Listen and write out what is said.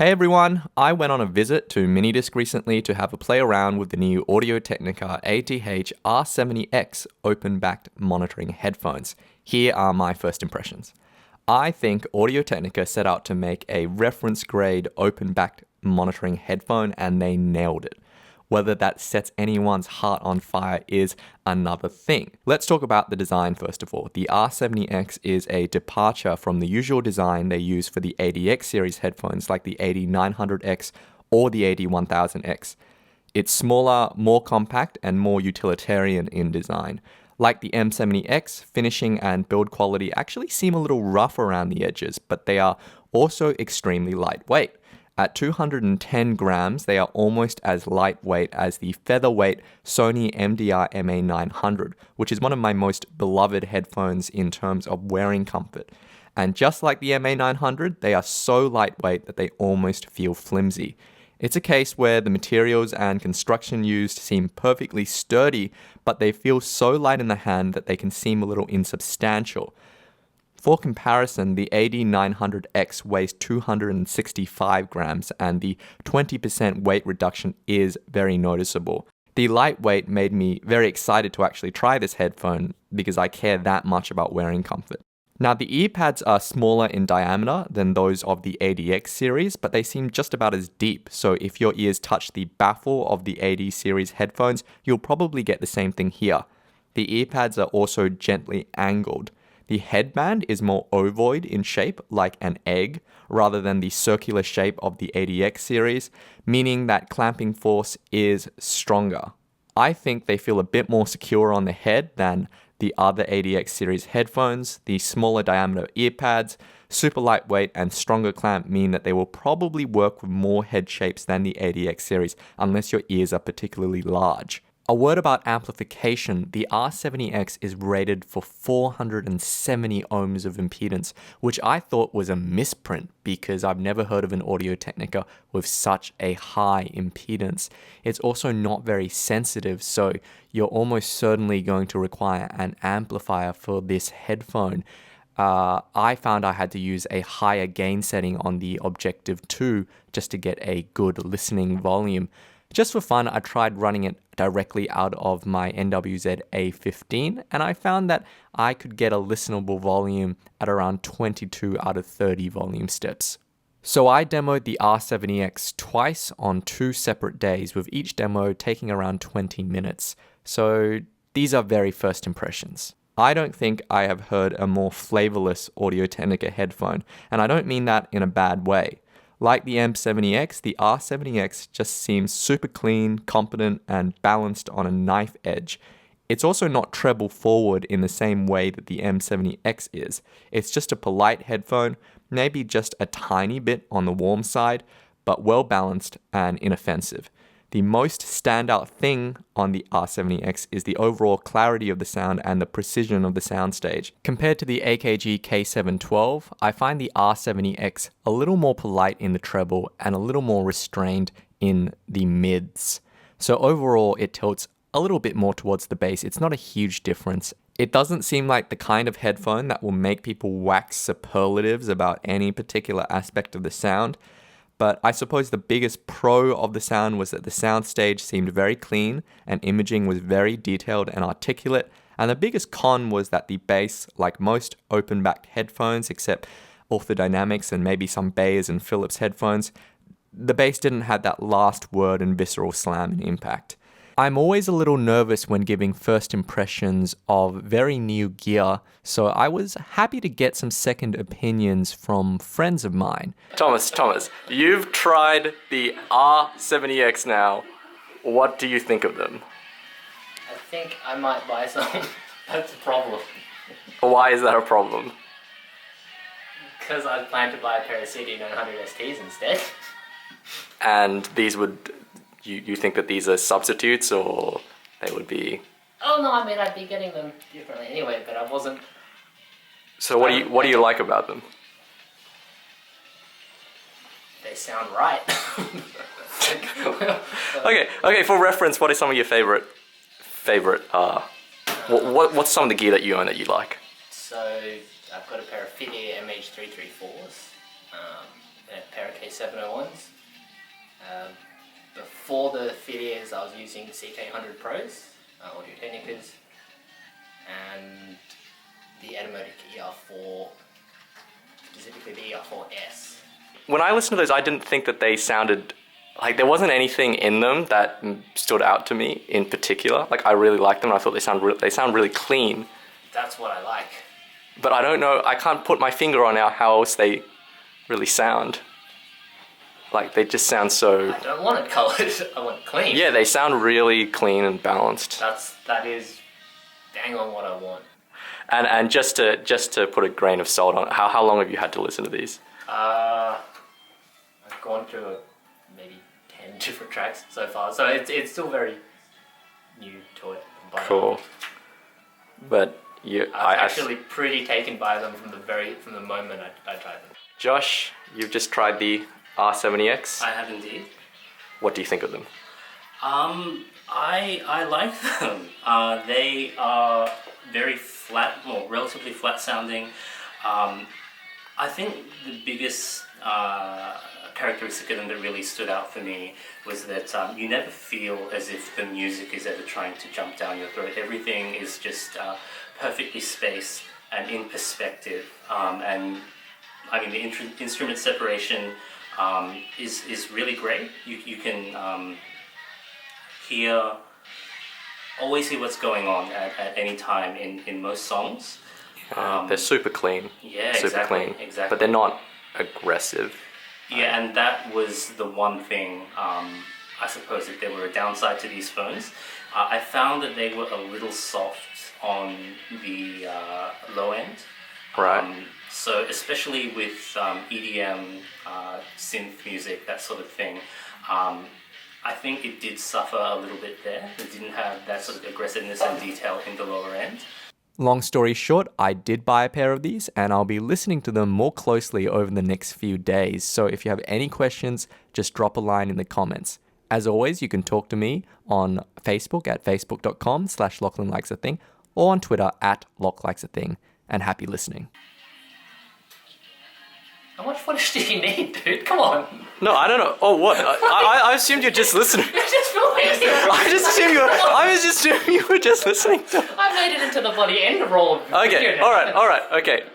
Hey everyone, I went on a visit to Minidisc recently to have a play around with the new Audio-Technica ATH-R70X open-backed monitoring headphones. Here are my first impressions. I think Audio-Technica set out to make a reference-grade open-backed monitoring headphone and they nailed it. Whether that sets anyone's heart on fire is another thing. Let's talk about the design first of all. The R70X is a departure from the usual design they use for the ATH series headphones like the AT900X or the AT1000X. It's smaller, more compact, and more utilitarian in design. Like the M70X, finishing and build quality actually seem a little rough around the edges, but they are also extremely lightweight. At 210 grams, they are almost as lightweight as the featherweight Sony MDR MA900, which is one of my most beloved headphones in terms of wearing comfort. And just like the MA900, they are so lightweight that they almost feel flimsy. It's a case where the materials and construction used seem perfectly sturdy, but they feel so light in the hand that they can seem a little insubstantial. For comparison, the AT900X weighs 265 grams and the 20% weight reduction is very noticeable. The lightweight made me very excited to actually try this headphone because I care that much about wearing comfort. Now the ear pads are smaller in diameter than those of the ATX series, but they seem just about as deep, so if your ears touch the baffle of the AT series headphones, you'll probably get the same thing here. The ear pads are also gently angled. The headband is more ovoid in shape, like an egg, rather than the circular shape of the ATX series, meaning that clamping force is stronger. I think they feel a bit more secure on the head than the other ATX series headphones. The smaller diameter ear pads, super lightweight, and stronger clamp mean that they will probably work with more head shapes than the ATX series, unless your ears are particularly large. A word about amplification, the R70X is rated for 470 ohms of impedance, which I thought was a misprint because I've never heard of an Audio-Technica with such a high impedance. It's also not very sensitive, so you're almost certainly going to require an amplifier for this headphone. I found I had to use a higher gain setting on the Objective 2 just to get a good listening volume. Just for fun, I tried running it directly out of my NWZ A15, and I found that I could get a listenable volume at around 22 out of 30 volume steps. So I demoed the R70X twice on 2 separate days, with each demo taking around 20 minutes. So these are very first impressions. I don't think I have heard a more flavorless Audio-Technica headphone, and I don't mean that in a bad way. Like the M70X, the R70X just seems super clean, competent, and balanced on a knife edge. It's also not treble forward in the same way that the M70X is. It's just a polite headphone, maybe just a tiny bit on the warm side, but well balanced and inoffensive. The most standout thing on the R70X is the overall clarity of the sound and the precision of the soundstage. Compared to the AKG K712, I find the R70X a little more polite in the treble and a little more restrained in the mids. So overall, it tilts a little bit more towards the bass. It's not a huge difference. It doesn't seem like the kind of headphone that will make people wax superlatives about any particular aspect of the sound. But I suppose the biggest pro of the sound was that the soundstage seemed very clean and imaging was very detailed and articulate. And the biggest con was that the bass, like most open-backed headphones, except Orthodynamics and maybe some Bayers and Philips headphones, the bass didn't have that last word and visceral slam and impact. I'm always a little nervous when giving first impressions of very new gear, so I was happy to get some second opinions from friends of mine. Thomas, you've tried the R70X now. What do you think of them? I think I might buy some. That's a problem. Why is that a problem? Because I plan to buy a pair of CD900 STs instead. And these would... You think that these are substitutes, or they would be... Oh no, I mean I'd be getting them differently anyway, but I wasn't... So what do you like about them? They sound right. Okay, for reference, what are some of your favorite what's some of the gear that you own that you like? So I've got a pair of Inferior MH334s. and a pair of K701s. Before the inferiors, I was using CK100 Pros, Audio-Technicas, and the Automotive ER4, specifically the ER4S. When I listened to those, I didn't think that they sounded like there wasn't anything in them that stood out to me in particular. Like I really liked them. And I thought they sound really clean. That's what I like. But I don't know. I can't put my finger on how else they really sound. Like they just sound so. I don't want it coloured. I want it clean. Yeah, they sound really clean and balanced. That is dang on what I want. And just to put a grain of salt on it, how long have you had to listen to these? I've gone through maybe 10 different tracks so far, so it's still very new to it. Cool. But I was actually pretty taken by them from the moment I tried them. Josh, you've just tried the R70X. I have indeed. What do you think of them? I like them. They are very flat, or relatively flat sounding. I think the biggest characteristic of them that really stood out for me was that you never feel as if the music is ever trying to jump down your throat. Everything is just perfectly spaced and in perspective. And I mean, the instrument separation is really great. You can always hear what's going on at any time in most songs. They're super clean. Yeah, super clean. Exactly. But they're not aggressive. Yeah, and that was the one thing, I suppose, if there were a downside to these phones. I found that they were a little soft on the low end. Right. So especially with EDM, synth music, that sort of thing, I think it did suffer a little bit there. It didn't have that sort of aggressiveness and detail in the lower end. Long story short, I did buy a pair of these and I'll be listening to them more closely over the next few days. So if you have any questions, just drop a line in the comments. As always, you can talk to me on Facebook at facebook.com/LachlanLikesAthing or on Twitter at LochLikesAthing. And happy listening. How much footage do you need, dude? Come on. No, I don't know. Oh, what? I assumed you're just listening. You're just filming it. I was just assuming you were just listening to. I made it into the bloody end roll of the video Okay, now. all right, okay.